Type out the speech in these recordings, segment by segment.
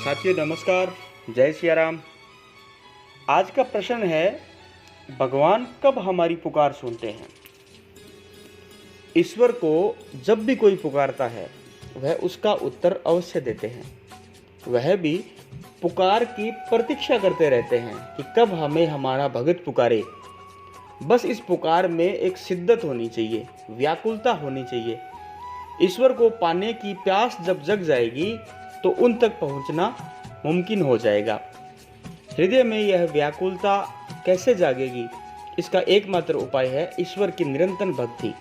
साथियों नमस्कार, जय सिया राम। आज का प्रश्न है, भगवान कब हमारी पुकार सुनते हैं। ईश्वर को जब भी कोई पुकारता है वह उसका उत्तर अवश्य देते हैं। वह भी पुकार की प्रतीक्षा करते रहते हैं कि कब हमें हमारा भगत पुकारे। बस इस पुकार में एक शिद्दत होनी चाहिए, व्याकुलता होनी चाहिए। ईश्वर को पाने की प्यास जब जग जाएगी तो उन तक पहुंचना मुमकिन हो जाएगा। हृदय में यह व्याकुलता कैसे जागेगी? इसका एकमात्र उपाय है ईश्वर की निरंतर भक्ति,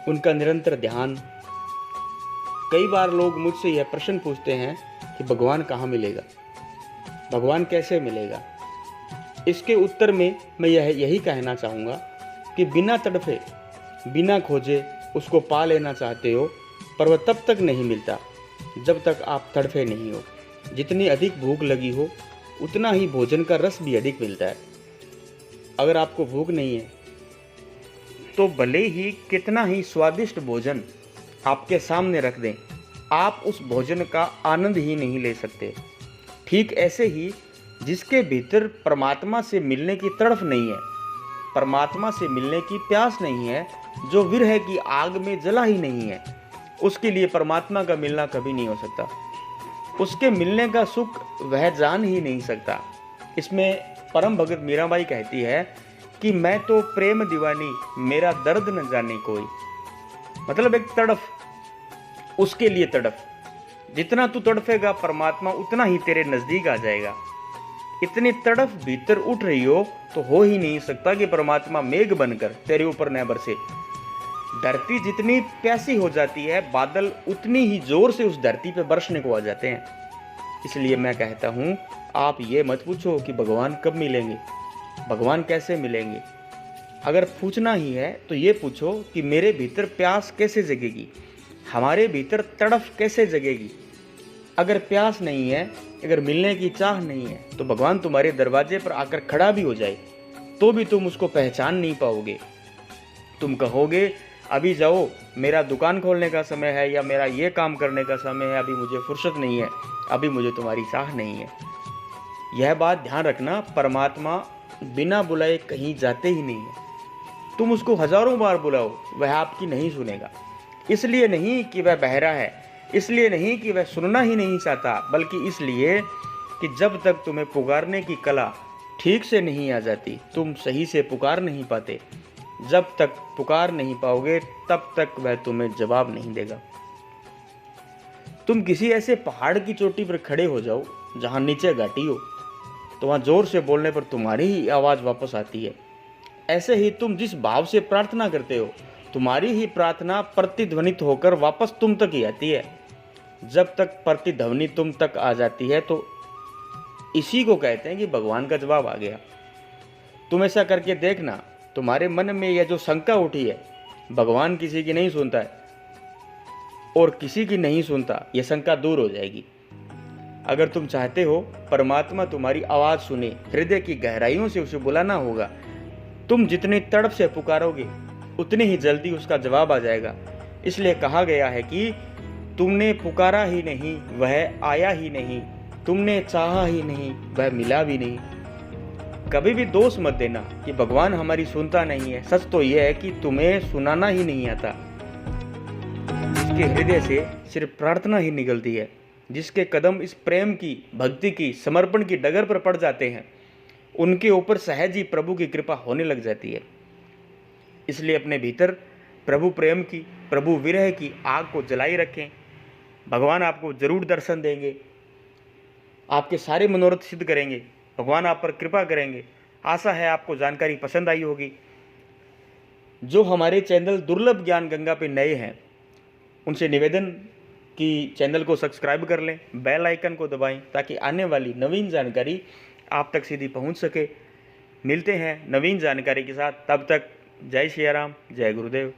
उनका निरंतर ध्यान। कई बार लोग मुझसे यह प्रश्न पूछते हैं कि भगवान कहाँ मिलेगा, भगवान कैसे मिलेगा। इसके उत्तर में मैं यही कहना चाहूँगा कि बिना तड़फे, बिना खोजे उसको पा लेना चाहते हो, पर वह तब तक नहीं मिलता जब तक आप तड़फे नहीं हो। जितनी अधिक भूख लगी हो उतना ही भोजन का रस भी अधिक मिलता है। अगर आपको भूख नहीं है तो भले ही कितना ही स्वादिष्ट भोजन आपके सामने रख दें, आप उस भोजन का आनंद ही नहीं ले सकते। ठीक ऐसे ही जिसके भीतर परमात्मा से मिलने की तड़फ नहीं है, परमात्मा से मिलने की प्यास नहीं है, जो विरह की आग में जला ही नहीं है, उसके लिए परमात्मा का मिलना कभी नहीं हो सकता। उसके मिलने का सुख वह जान ही नहीं सकता। इसमें परम भगत मीराबाई कहती है कि मैं तो प्रेम दीवानी, मेरा दर्द न जाने कोई। मतलब एक तड़फ, उसके लिए तड़फ। जितना तू तड़फेगा परमात्मा उतना ही तेरे नजदीक आ जाएगा। इतनी तड़फ भीतर उठ रही हो ही नहीं सकता कि परमात्मा मेघ बनकर तेरे ऊपर न बरसे। धरती जितनी प्यासी हो जाती है, बादल उतनी ही जोर से उस धरती पे बरसने को आ जाते हैं। इसलिए मैं कहता हूँ, आप ये मत पूछो कि भगवान कब मिलेंगे, भगवान कैसे मिलेंगे। अगर पूछना ही है तो ये पूछो कि मेरे भीतर प्यास कैसे जगेगी, हमारे भीतर तड़फ कैसे जगेगी। अगर प्यास नहीं है, अगर मिलने की चाह नहीं है, तो भगवान तुम्हारे दरवाजे पर आकर खड़ा भी हो जाए तो भी तुम उसको पहचान नहीं पाओगे। तुम कहोगे अभी जाओ, मेरा दुकान खोलने का समय है, या मेरा ये काम करने का समय है, अभी मुझे फुर्सत नहीं है, अभी मुझे तुम्हारी चाह नहीं है। यह बात ध्यान रखना, परमात्मा बिना बुलाए कहीं जाते ही नहीं है। तुम उसको हजारों बार बुलाओ, वह आपकी नहीं सुनेगा। इसलिए नहीं कि वह बहरा है, इसलिए नहीं कि वह सुनना ही नहीं चाहता, बल्कि इसलिए कि जब तक तुम्हें पुकारने की कला ठीक से नहीं आ जाती, तुम सही से पुकार नहीं पाते। जब तक पुकार नहीं पाओगे तब तक वह तुम्हें जवाब नहीं देगा। तुम किसी ऐसे पहाड़ की चोटी पर खड़े हो जाओ जहां नीचे घाटी हो, तो वहां जोर से बोलने पर तुम्हारी ही आवाज वापस आती है। ऐसे ही तुम जिस भाव से प्रार्थना करते हो, तुम्हारी ही प्रार्थना प्रतिध्वनित होकर वापस तुम तक ही आती है। जब तक प्रतिध्वनि तुम तक आ जाती है तो इसी को कहते हैं कि भगवान का जवाब आ गया। तुम ऐसा करके देखना, तुम्हारे मन में यह जो शंका उठी है, भगवान किसी की नहीं सुनता है और किसी की नहीं सुनता, यह शंका दूर हो जाएगी। अगर तुम चाहते हो परमात्मा तुम्हारी आवाज सुने, हृदय की गहराइयों से उसे बुलाना होगा। तुम जितनी तड़प से पुकारोगे उतनी ही जल्दी उसका जवाब आ जाएगा। इसलिए कहा गया है कि तुमने पुकारा ही नहीं, वह आया ही नहीं, तुमने चाहा ही नहीं, वह मिला भी नहीं। कभी भी दोष मत देना कि भगवान हमारी सुनता नहीं है। सच तो यह है कि तुम्हें सुनाना ही नहीं आता। जिसके हृदय से सिर्फ प्रार्थना ही निकलती है, जिसके कदम इस प्रेम की, भक्ति की, समर्पण की डगर पर पड़ जाते हैं, उनके ऊपर सहज ही प्रभु की कृपा होने लग जाती है। इसलिए अपने भीतर प्रभु प्रेम की, प्रभु विरह की आग को जलाई रखें। भगवान आपको जरूर दर्शन देंगे, आपके सारे मनोरथ सिद्ध करेंगे, भगवान आप पर कृपा करेंगे। आशा है आपको जानकारी पसंद आई होगी। जो हमारे चैनल दुर्लभ ज्ञान गंगा पे नए हैं, उनसे निवेदन कि चैनल को सब्सक्राइब कर लें, बेल आइकन को दबाएं, ताकि आने वाली नवीन जानकारी आप तक सीधी पहुंच सके। मिलते हैं नवीन जानकारी के साथ, तब तक जय श्री राम, जय गुरुदेव।